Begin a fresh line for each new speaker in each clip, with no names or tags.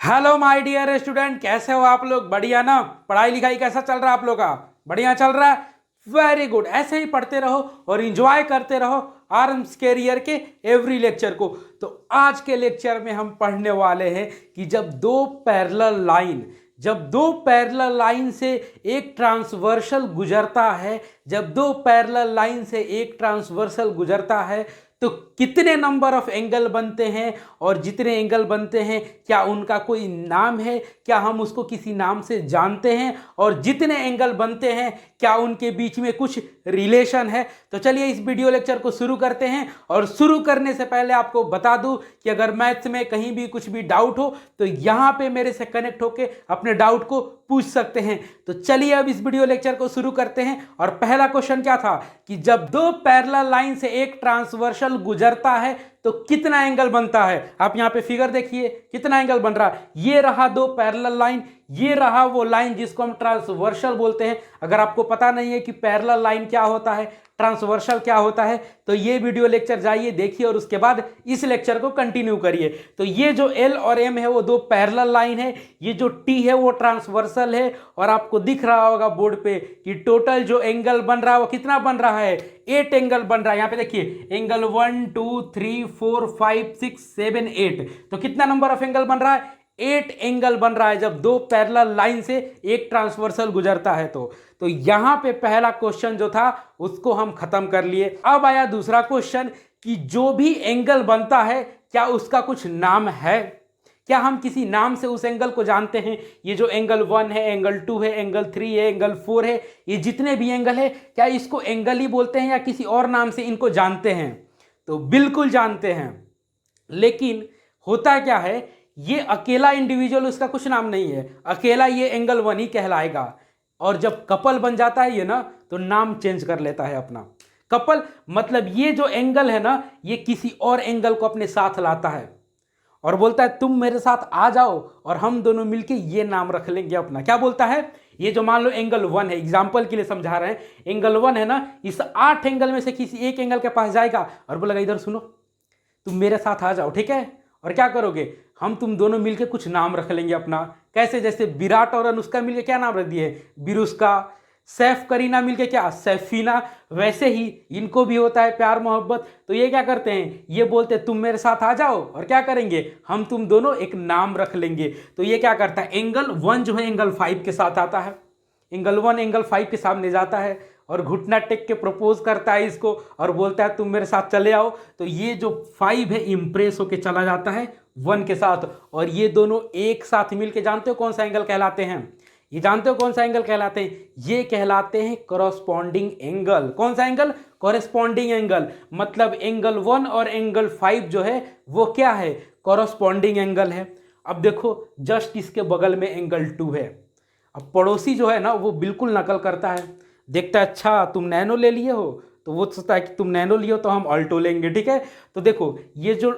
Hello my dear student, कैसे हो आप लोग? बढ़िया ना? पढ़ाई लिखाई कैसा चल रहा है आप लोग का? बढ़िया चल रहा है? Very good. ऐसे ही पढ़ते रहो और इंजॉय करते रहो आर्म्स कैरियर के एवरी लेक्चर को। तो आज के लेक्चर में हम पढ़ने वाले हैं कि जब दो पैरेलल लाइन से एक ट्रांसवर्सल गुजरता है, जब दो पैरेलल लाइन से एक ट्रांसवर्सल गुजरता है तो कितने नंबर ऑफ एंगल बनते हैं, और जितने एंगल बनते हैं क्या उनका कोई नाम है, क्या हम उसको किसी नाम से जानते हैं, और जितने एंगल बनते हैं क्या उनके बीच में कुछ रिलेशन है। तो चलिए इस वीडियो लेक्चर को शुरू करते हैं। और शुरू करने से पहले आपको बता दूं कि अगर मैथ्स में कहीं भी कुछ भी डाउट हो तो यहां पे मेरे से कनेक्ट होके अपने डाउट को पूछ सकते हैं। तो चलिए अब इस वीडियो लेक्चर को शुरू करते हैं। और पहला क्वेश्चन क्या था कि जब दो पैरेलल लाइन से एक ट्रांसवर्सल गुजरता है तो कितना एंगल बनता है। आप यहां पे फिगर देखिए कितना एंगल बन रहा है। ये रहा दो पैरेलल लाइन, ये रहा वो लाइन जिसको हम ट्रांसवर्सल बोलते हैं। अगर आपको पता नहीं है कि पैरेलल लाइन क्या होता है, ट्रांसवर्सल क्या होता है, तो ये वीडियो लेक्चर जाइए देखिए और उसके बाद इस लेक्चर को कंटिन्यू करिए। तो ये जो एल और एम है वो दो पैरेलल लाइन है, ये जो टी है वो ट्रांसवर्सल है। और आपको दिख रहा होगा बोर्ड पे कि टोटल जो एंगल बन रहा है वो कितना बन रहा है, 8 एंगल बन रहा है। यहां पे देखिए एंगल 1 2 3 4 5 6 7 8, तो कितना नंबर ऑफ एंगल बन रहा है, 8 एंगल बन रहा है जब दो पैरेलल लाइन से एक ट्रांसवर्सल गुजरता है। तो यहां पे पहला क्वेश्चन जो था उसको हम खत्म कर लिए। अब आया दूसरा क्वेश्चन कि जो भी एंगल बनता है क्या उसका कुछ नाम है, क्या हम किसी नाम से उस एंगल को जानते हैं। ये जो एंगल 1 है, एंगल 2 है, एंगल 3 है, एंगल 4 है, ये जितने भी एंगल है क्या इसको एंगल ही बोलते हैं या किसी और नाम से इनको जानते हैं? तो बिल्कुल जानते हैं। लेकिन होता क्या है, ये अकेला इंडिविजुअल उसका कुछ नाम नहीं है, अकेला ये एंगल 1 ही कहलाएगा। और जब कपल बन जाता है ये ना, तो नाम चेंज कर लेता है अपना। कपल मतलब ये जो एंगल है ना, ये किसी और एंगल को अपने साथ लाता है और बोलता है तुम मेरे साथ आ जाओ और हम दोनों मिलके ये नाम रख लेंगे अपना। क्या बोलता है, ये जो मान लो एंगल 1 है, एग्जांपल के लिए समझा रहे हैं, एंगल 1 है ना, इस 8 एंगल में से किसी एक एंगल के पास जाएगा और बोलेगा इधर सुनो, तुम मेरे साथ आ जाओ, ठीक है। और क्या करोगे, हम तुम दोनों मिलके कुछ नाम रख लेंगे अपना। कैसे, जैसे विराट और अनुष्का मिलके क्या नाम रख दिए, बिरुष्का। सैफ करीना मिलके क्या, सैफीना। वैसे ही इनको भी होता है प्यार मोहब्बत, तो ये क्या करते हैं, ये बोलते हैं तुम मेरे साथ आ जाओ और क्या करेंगे, हम तुम दोनों एक नाम रख लेंगे। तो ये क्या करता है, एंगल 1 जो है एंगल 5 के साथ आता है, एंगल 1 एंगल 5 के सामने जाता है और घुटना टेक के प्रपोज करता है इसको और बोलता है तुम मेरे साथ चले आओ। तो ये जो 5 है इंप्रेस होके चला जाता है 1 के साथ, और ये दोनों एक साथ मिलके जानते हो कौन सा एंगल कहलाते हैं, ये जानते हो कौन सा एंगल कहलाते हैं, ये कहलाते हैं कॉरस्पॉन्डिंग एंगल। कौन सा एंगल, कॉरस्पॉन्डिंग एंगल। मतलब एंगल 1 और एंगल 5 जो है वो क्या है, कॉरस्पॉन्डिंग एंगल है। अब देखो जस्ट इसके बगल में एंगल 2 है। अब पड़ोसी जो है ना वो बिल्कुल नकल करता है, देखता है अच्छा तुम नैनो ले लिए हो, तो वो सोचता है कि तुम नैनो लियो तो हम अल्टो लेंगे, ठीक है। तो देखो ये जो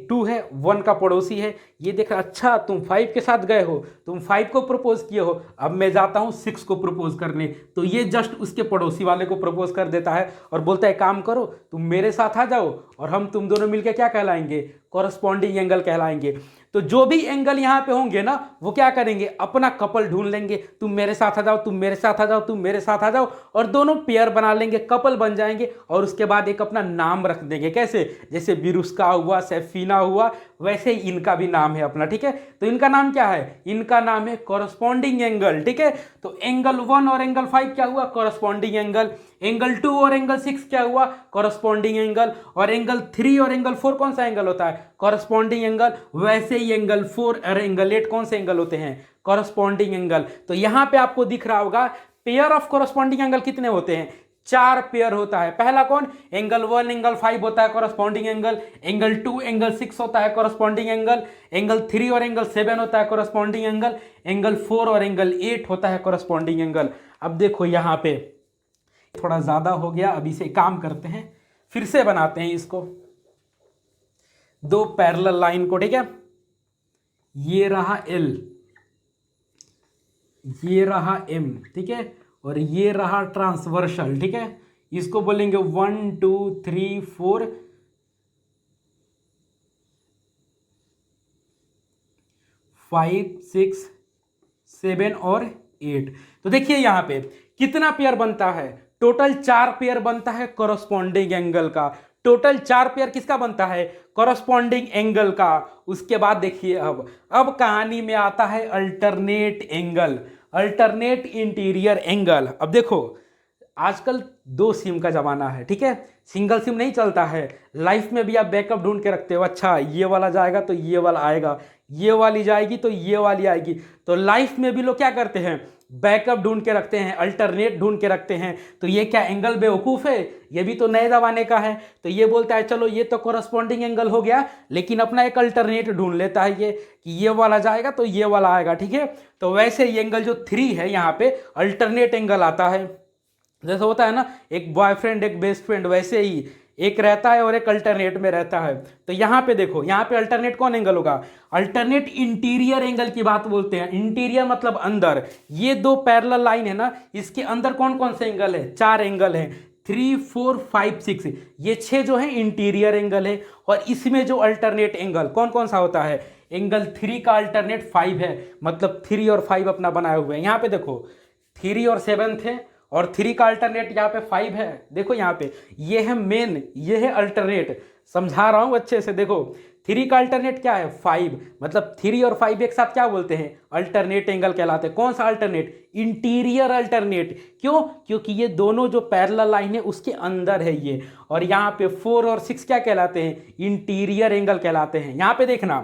2 है 1 का पड़ोसी है, ये देखा अच्छा तुम 5 के साथ गए हो, तुम 5 को प्रपोज किए हो, अब मैं जाता हूँ 6 को प्रपोज करने। तो ये जस्ट उसके पड़ोसी वाले को प्रपोज कर देता है और बोलता है काम करो तुम मेरे साथ आ जाओ और हम तुम दोनों मिलकर क्या कहलाएंगे, कॉरस्पॉन्डिंग एंगल कहलाएंगे। तो जो भी एंगल यहाँ पे होंगे ना वो क्या करेंगे, अपना कपल ढूंढ लेंगे, तुम मेरे साथ आ जाओ, तुम मेरे साथ आ जाओ, तुम मेरे साथ आ जाओ, और दोनों पेयर बना लेंगे, कपल बन जाएंगे। और उसके बाद एक अपना नाम रख देंगे, कैसे, जैसे बिरुष्का हुआ, सैफीना हुआ, वैसे ही इनका भी नाम है अपना, ठीक है। तो इनका नाम क्या है, इनका नाम है कॉरस्पॉन्डिंग एंगल, ठीक है। तो एंगल 1 और एंगल 5 क्या हुआ, कॉरस्पॉन्डिंग एंगल। एंगल 2 और एंगल 6 क्या हुआ, कॉरस्पॉन्डिंग एंगल। और एंगल 3 और एंगल 4 कौन सा एंगल होता है, कॉरस्पॉन्डिंग एंगल। वैसे ही एंगल 4 और एंगल 8 कौन से एंगल होते हैं, कॉरस्पॉन्डिंग एंगल। तो यहां पे आपको दिख रहा होगा पेयर ऑफ कॉरस्पॉन्डिंग एंगल कितने होते हैं, 4 पेयर होता है। पहला कौन, एंगल 1 एंगल 5 होता है कॉरस्पॉन्डिंग एंगल, एंगल 2 एंगल 6 होता है कॉरस्पॉन्डिंग एंगल, एंगल 3 और एंगल 7 होता है कॉरस्पॉन्डिंग एंगल, एंगल 4 और एंगल 8 होता है कॉरस्पॉन्डिंग एंगल। अब देखो यहां पे थोड़ा ज्यादा हो गया, अब इसे काम करते हैं, फिर से बनाते हैं इसको, दो पैरेलल लाइन को, ठीक है। ये रहा एल, ये रहा एम, ठीक है, और ये रहा ट्रांसवर्सल, ठीक है। इसको बोलेंगे 1 2 3 4 5, 6, 7 और 8। तो देखिए यहाँ पे कितना पेयर बनता है, टोटल 4 पेयर बनता है कॉरस्पॉन्डिंग एंगल का। टोटल 4 पेयर किसका बनता है, कॉरस्पॉन्डिंग एंगल का। उसके बाद देखिए अब कहानी में आता है alternate angle, alternate interior angle. अब देखो आजकल 2 सिम का ज़माना है, ठीक है, सिंगल सिम नहीं चलता है। लाइफ में भी आप बैकअप ढूंढ के रखते हो, अच्छा ये वाला जाएगा तो ये वाला आएगा, ये वाली जाएगी तो ये वाली आएगी। तो लाइफ में भी लोग क्या करते हैं, बैकअप ढूंढ के रखते हैं, अल्टरनेट ढूंढ के रखते हैं। तो ये क्या एंगल बेवकूफ़ है, ये भी तो नए ज़माने का है। तो ये बोलता है चलो ये तो कॉरस्पॉन्डिंग एंगल हो गया, लेकिन अपना एक अल्टरनेट ढूंढ लेता है ये कि ये वाला जाएगा तो ये वाला आएगा, ठीक है। तो वैसे ये एंगल जो 3 है यहाँ पे अल्टरनेट एंगल आता है। जैसे होता है ना एक बॉयफ्रेंड एक बेस्ट फ्रेंड, वैसे ही एक रहता है और एक अल्टरनेट में रहता है। तो यहाँ पे देखो, यहाँ पे अल्टरनेट कौन एंगल होगा, अल्टरनेट इंटीरियर एंगल की बात बोलते हैं। इंटीरियर मतलब अंदर। ये 2 पैरेलल लाइन है ना, इसके अंदर कौन कौन से एंगल है, 4 एंगल है, 3, 4, 5, 6। ये 6 जो है इंटीरियर एंगल है। और इसमें जो अल्टरनेट एंगल कौन कौन सा होता है, एंगल 3 का अल्टरनेट 5 है, मतलब 3 और 5 अपना बनाए हुए हैं। यहाँ पे देखो 3 और 7 थे, और 3 का अल्टरनेट यहाँ पे 5 है। देखो यहाँ पे ये है मेन, ये है अल्टरनेट। समझा रहा हूँ अच्छे से, देखो 3 का अल्टरनेट क्या है, 5, मतलब 3 और 5 एक साथ क्या बोलते हैं, अल्टरनेट एंगल कहलाते हैं। कौन सा अल्टरनेट, इंटीरियर अल्टरनेट। क्यों, क्योंकि ये दोनों जो पैरेलल लाइन है उसके अंदर है ये। और यहाँ पे 4 और 6 क्या कहलाते हैं, इंटीरियर एंगल कहलाते हैं। यहाँ पे देखना,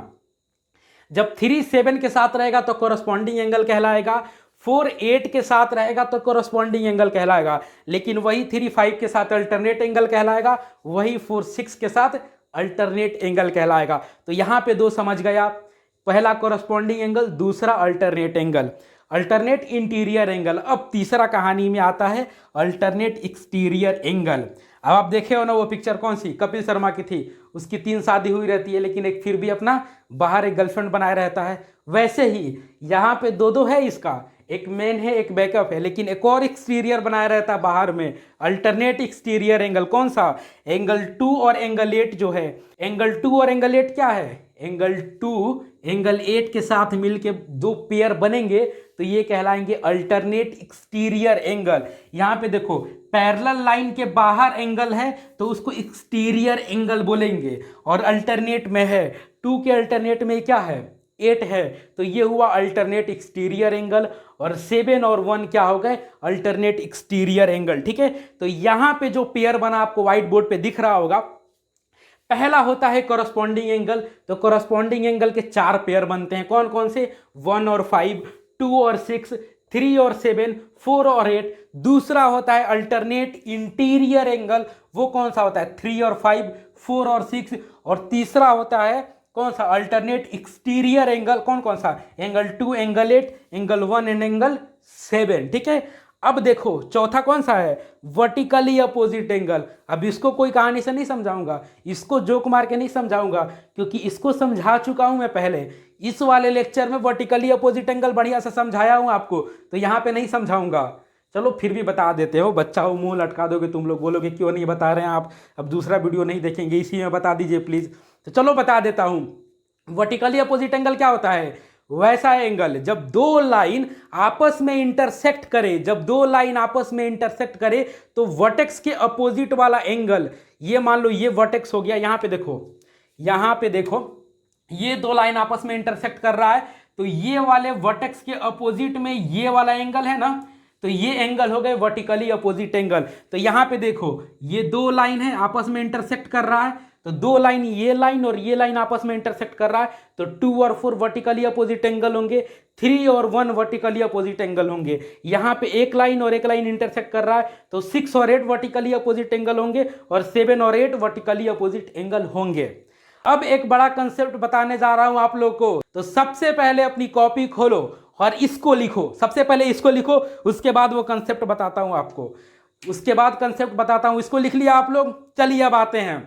जब 3 7 के साथ रहेगा तो कोरस्पॉन्डिंग एंगल कहलाएगा, 4 8 के साथ रहेगा तो कोरस्पॉन्डिंग एंगल कहलाएगा। लेकिन वही 3 5 के साथ अल्टरनेट एंगल कहलाएगा, वही 4 6 के साथ अल्टरनेट एंगल कहलाएगा। तो यहाँ पे 2 समझ गया, पहला कोरस्पॉन्डिंग एंगल, दूसरा alternate angle, alternate interior angle. अब तीसरा कहानी में आता है अल्टरनेट एक्सटीरियर एंगल। अब आप देखे हो ना वो पिक्चर कौन सी, कपिल शर्मा की थी, उसकी 3 शादी हुई रहती है, लेकिन एक फिर भी अपना बाहर एक गर्लफ्रेंड बनाए रहता है। वैसे ही यहाँ पे 2 है इसका, एक मेन है एक बैकअप है, लेकिन एक और एक्सटीरियर बनाया रहता है बाहर में, अल्टरनेट एक्सटीरियर एंगल। कौन सा, एंगल 2 और एंगल 8 जो है। एंगल 2 और एंगल 8 क्या है, एंगल 2 एंगल 8 के साथ मिलके 2 पेयर बनेंगे तो ये कहलाएंगे अल्टरनेट एक्सटीरियर एंगल। यहाँ पे देखो पैरेलल लाइन के बाहर एंगल है तो उसको एक्सटीरियर एंगल बोलेंगे, और अल्टरनेट में है 2 के अल्टरनेट में क्या है, 8 है, तो ये हुआ अल्टरनेट एक्सटीरियर एंगल। और 7 और 1 क्या हो गए, अल्टरनेट एक्सटीरियर एंगल, ठीक है। तो यहाँ पे जो पेयर बना आपको व्हाइट बोर्ड पे दिख रहा होगा, पहला होता है कोरस्पॉन्डिंग एंगल। तो कोरस्पॉन्डिंग एंगल के 4 पेयर बनते हैं, कौन कौन से, 1 और 5, 2 और 6, 3 और 7, 4 और 8। दूसरा होता है अल्टरनेट इंटीरियर एंगल, वो कौन सा होता है, 3 और 5, 4 और 6। और तीसरा होता है कौन सा, अल्टरनेट एक्सटीरियर एंगल, कौन कौन सा, angle 2, angle 8, angle 1 and angle 7, ठीक है। अब देखो चौथा कौन सा है, वर्टिकली अपोजिट एंगल। अब इसको कोई कहानी से नहीं समझाऊंगा, इसको जोक मार के नहीं समझाऊंगा, क्योंकि इसको समझा चुका हूं मैं पहले। इस वाले लेक्चर में वर्टिकली अपोजिट एंगल बढ़िया से समझाया हूं आपको, तो यहां पे नहीं समझाऊंगा। चलो फिर भी बता देते हो, बच्चा हो मुंह लटका दोगे तुम लोग, बोलोगे क्यों नहीं बता रहे हैं आप, अब दूसरा वीडियो नहीं देखेंगे, इसी में बता दीजिए प्लीज। तो चलो बता देता हूं, वर्टिकली अपोजिट एंगल क्या होता है, वैसा एंगल जब 2 लाइन आपस में इंटरसेक्ट करे, जब 2 लाइन आपस में इंटरसेक्ट करे तो वर्टेक्स के अपोजिट वाला एंगल, ये मान लो ये वर्टेक्स हो गया, यहां पे देखो, यहां पे देखो ये 2 लाइन आपस में इंटरसेक्ट कर रहा है, तो ये वाले वर्टेक्स के अपोजिट में ये वाला एंगल है ना, तो ये एंगल हो गए वर्टिकली अपोजिट एंगल। तो यहां पे देखो ये 2 लाइन है आपस में इंटरसेक्ट कर रहा है, तो 2 लाइन, ये लाइन और ये लाइन आपस में इंटरसेक्ट कर रहा है, तो 2 और 4 वर्टिकली अपोजिट एंगल होंगे, 3 और 1 वर्टिकली अपोजिट एंगल होंगे। यहाँ पे एक लाइन और एक लाइन इंटरसेक्ट कर रहा है, तो 6 और 8 वर्टिकली अपोजिट एंगल होंगे, और 7 और 8 वर्टिकली अपोजिट एंगल होंगे। अब एक बड़ा कंसेप्ट बताने जा रहा हूं आप लोग को, तो सबसे पहले अपनी कॉपी खोलो और इसको लिखो, सबसे पहले इसको लिखो, उसके बाद वो कंसेप्ट बताता हूं आपको, उसके बाद कंसेप्ट बताता हूं। इसको लिख लिया आप लोग, चलिए अब आते हैं,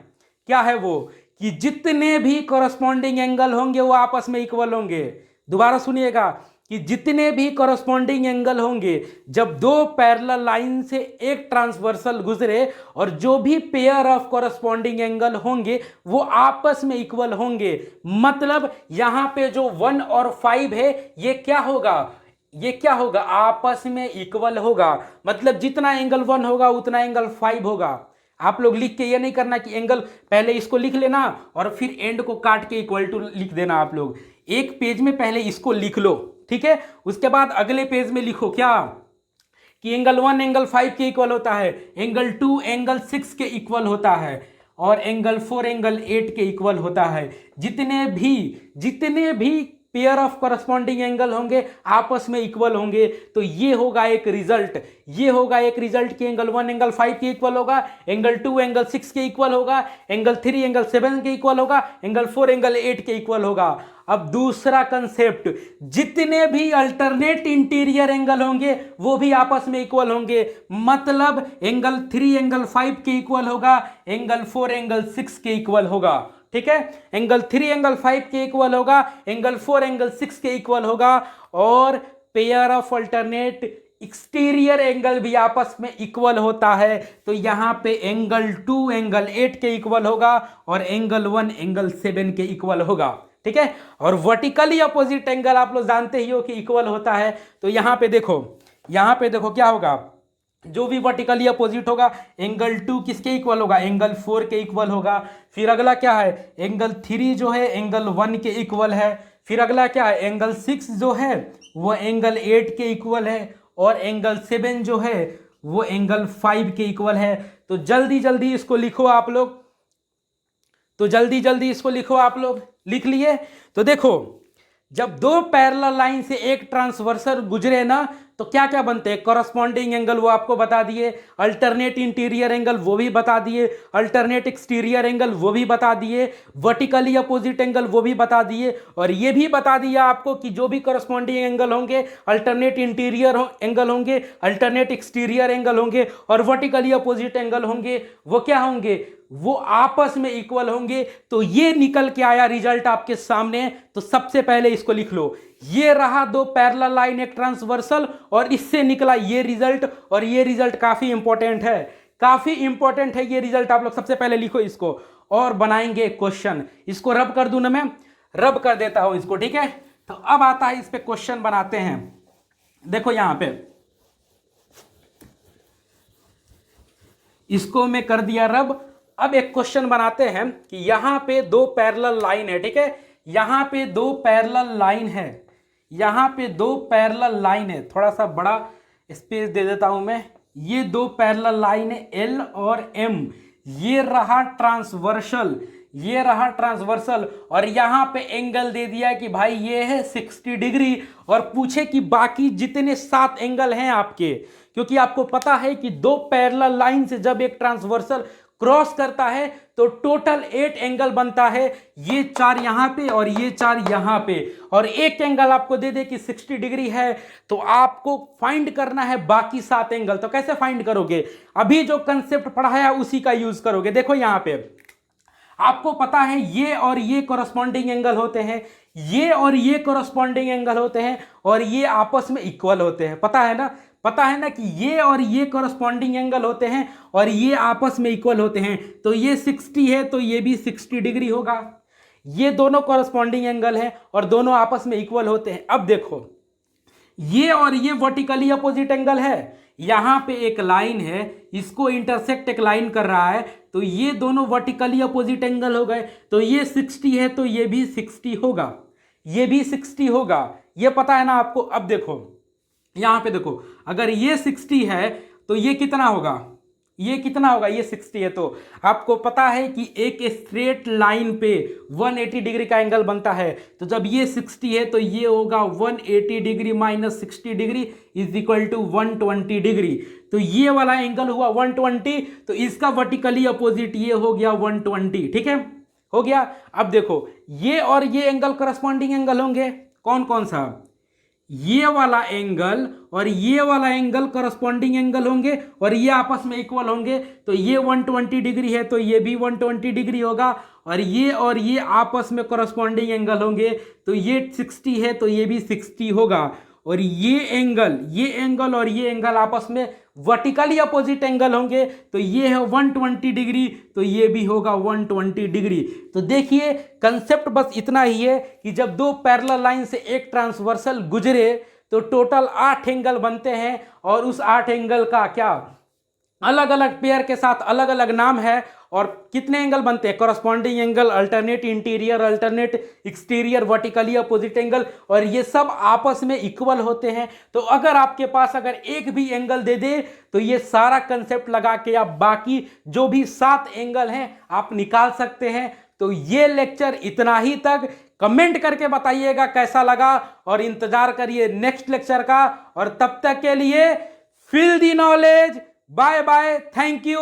क्या है वो, कि जितने भी कॉरस्पॉन्डिंग एंगल होंगे वो आपस में इक्वल होंगे। दोबारा सुनिएगा, कि जितने भी कॉरस्पॉन्डिंग एंगल होंगे जब दो पैरेलल लाइन से एक ट्रांसवर्सल गुजरे और जो भी पेयर ऑफ कॉरस्पॉन्डिंग एंगल होंगे वो आपस में इक्वल होंगे। मतलब यहां पे जो 1 और 5 है ये क्या होगा, ये क्या होगा, आपस में इक्वल होगा। मतलब जितना एंगल 1 होगा उतना एंगल 5 होगा। आप लोग लिख के ये नहीं करना कि एंगल, पहले इसको लिख लेना और फिर एंड को काट के इक्वल टू लिख देना। आप लोग एक पेज में पहले इसको लिख लो, ठीक है, उसके बाद अगले पेज में लिखो क्या कि एंगल 1 एंगल 5 के इक्वल होता है, एंगल 2 एंगल 6 के इक्वल होता है और एंगल 4 एंगल 8 के इक्वल होता है। जितने भी पेयर ऑफ कॉरस्पॉन्डिंग एंगल होंगे आपस में इक्वल होंगे। तो ये होगा एक रिजल्ट, ये होगा एक रिजल्ट कि एंगल 1 एंगल 5 के इक्वल होगा, एंगल 2 एंगल 6 के इक्वल होगा, एंगल 3 एंगल 7 के इक्वल होगा, एंगल 4 एंगल 8 के इक्वल होगा। अब दूसरा कंसेप्ट, जितने भी अल्टरनेट इंटीरियर एंगल होंगे वो भी आपस में इक्वल होंगे। मतलब एंगल 3 एंगल 5 के इक्वल होगा, एंगल 4 एंगल 6 के इक्वल होगा, ठीक है, एंगल 3 एंगल 5 के इक्वल होगा, एंगल 4 एंगल 6 के इक्वल होगा और pair of alternate exterior angle भी आपस में इक्वल होता है। तो यहां पे एंगल 2 एंगल 8 के इक्वल होगा और एंगल 1 एंगल 7 के इक्वल होगा, ठीक है। और वर्टिकली अपोजिट एंगल आप लोग जानते ही हो कि इक्वल होता है। तो यहां पे देखो क्या होगा, जो भी वर्टिकली अपोजिट होगा एंगल 2 किसके इक्वल होगा, एंगल 4 के इक्वल होगा। फिर अगला क्या है, एंगल 3 जो है एंगल 1 के इक्वल है। फिर अगला क्या है, एंगल 6 जो है वो एंगल 8 के इक्वल है और एंगल 7 जो है वो एंगल 5 के इक्वल है। तो जल्दी जल्दी इसको लिखो आप लोग, लिख लिए। तो देखो जब दो पैरेलल लाइन से एक ट्रांसवर्सल गुजरे ना तो क्या क्या बनते हैं, कॉरस्पॉन्डिंग एंगल वो आपको बता दिए, अल्टरनेट इंटीरियर एंगल वो भी बता दिए, अल्टरनेट एक्सटीरियर एंगल वो भी बता दिए, वर्टिकली अपोजिट एंगल वो भी बता दिए और ये भी बता दिया आपको कि जो भी कॉरस्पॉन्डिंग एंगल होंगे अल्टरनेट इंटीरियर एंगल होंगे, अल्टरनेट एक्सटीरियर एंगल होंगे और वर्टिकली अपोजिट एंगल होंगे, वो क्या होंगे, वो आपस में इक्वल होंगे। तो ये निकल के आया रिजल्ट आपके सामने। तो सबसे पहले इसको लिख लो, ये रहा दो पैरेलल लाइन एक ट्रांसवर्सल और इससे निकला ये रिजल्ट। और ये रिजल्ट काफी इंपॉर्टेंट है, ये रिजल्ट आप लोग सबसे पहले लिखो इसको और बनाएंगे क्वेश्चन। इसको रब कर दूं ना, मैं रब कर देता हूं इसको, ठीक है। तो अब आता है इस पे क्वेश्चन बनाते हैं। देखो यहां पे इसको मैं कर दिया रब। अब एक क्वेश्चन बनाते हैं कि यहां पे दो पैरेलल लाइन है, ठीक है, यहां पे दो पैरेलल लाइन है, थोड़ा सा बड़ा स्पेस दे देता हूं मैं। ये दो पैरेलल लाइन है एल और एम, ये रहा ट्रांसवर्सल और यहां पे एंगल दे दिया कि भाई ये है 60 डिग्री और पूछे कि बाकी जितने 7 एंगल हैं आपके, क्योंकि आपको पता है कि दो पैरेलल लाइन से जब एक ट्रांसवर्सल क्रॉस करता है तो टोटल 8 एंगल बनता है, ये 4 यहां पे और ये 4 यहां पे, और एक एंगल आपको दे दे कि 60 डिग्री है तो आपको फाइंड करना है बाकी 7 एंगल। तो कैसे फाइंड करोगे, अभी जो कंसेप्ट पढ़ाया उसी का यूज करोगे। देखो यहां पे आपको पता है ये और ये कॉरस्पॉन्डिंग एंगल होते हैं, ये और ये कॉरस्पॉन्डिंग एंगल होते हैं और ये आपस में इक्वल होते हैं। पता है ना कि ये और ये कॉरस्पॉन्डिंग एंगल होते हैं और ये आपस में इक्वल होते हैं। तो ये 60 है तो ये भी 60 डिग्री होगा। ये दोनों कॉरस्पॉन्डिंग एंगल है और दोनों आपस में इक्वल होते हैं। अब देखो ये और ये वर्टिकली अपोजिट एंगल है, यहां पे एक लाइन है, इसको इंटरसेक्ट एक लाइन कर रहा है, तो ये दोनों वर्टिकली अपोजिट एंगल हो गए। तो ये 60 है तो ये भी 60 होगा, ये भी 60 होगा, ये पता है ना आपको। अब देखो यहां पे देखो, अगर ये 60 है तो ये कितना होगा, ये 60 है। तो आपको पता है कि एक स्ट्रेट लाइन पे 180 डिग्री का एंगल बनता है। तो जब ये 60 है तो ये होगा 180 degree minus 60 degree is equal to 120 degree. तो ये वाला एंगल हुआ 120, तो इसका वर्टिकली अपोजिट ये हो गया 120, ठीक है, हो गया। अब देखो ये और ये एंगल करस्पॉन्डिंग एंगल होंगे, कौन कौन सा, ये वाला एंगल और ये वाला एंगल करस्पॉन्डिंग एंगल होंगे और ये आपस में इक्वल होंगे, तो ये 120 डिग्री है तो ये भी 120 डिग्री होगा, और ये आपस में करस्पॉन्डिंग एंगल होंगे, तो ये 60 है तो ये भी 60 होगा। और ये एंगल और ये एंगल आपस में वर्टिकली अपोजिट एंगल होंगे, तो ये है 120 डिग्री तो ये भी होगा 120 डिग्री। तो देखिए कंसेप्ट बस इतना ही है कि जब दो पैरेलल लाइन से एक ट्रांसवर्सल गुजरे तो टोटल 8 एंगल बनते हैं, और उस 8 एंगल का क्या अलग अलग पेयर के साथ अलग अलग नाम है। और कितने एंगल बनते हैं, corresponding angle, alternate interior, alternate exterior, vertically opposite angle, और ये सब आपस में इक्वल होते हैं। तो अगर आपके पास अगर एक भी एंगल दे दे तो ये सारा कंसेप्ट लगा के आप बाकी जो भी 7 एंगल हैं आप निकाल सकते हैं। तो ये लेक्चर इतना ही तक। कमेंट करके बताइएगा कैसा लगा, और इंतजार करिए नेक्स्ट लेक्चर का। और तब तक के लिए feel the knowledge, bye bye, thank you.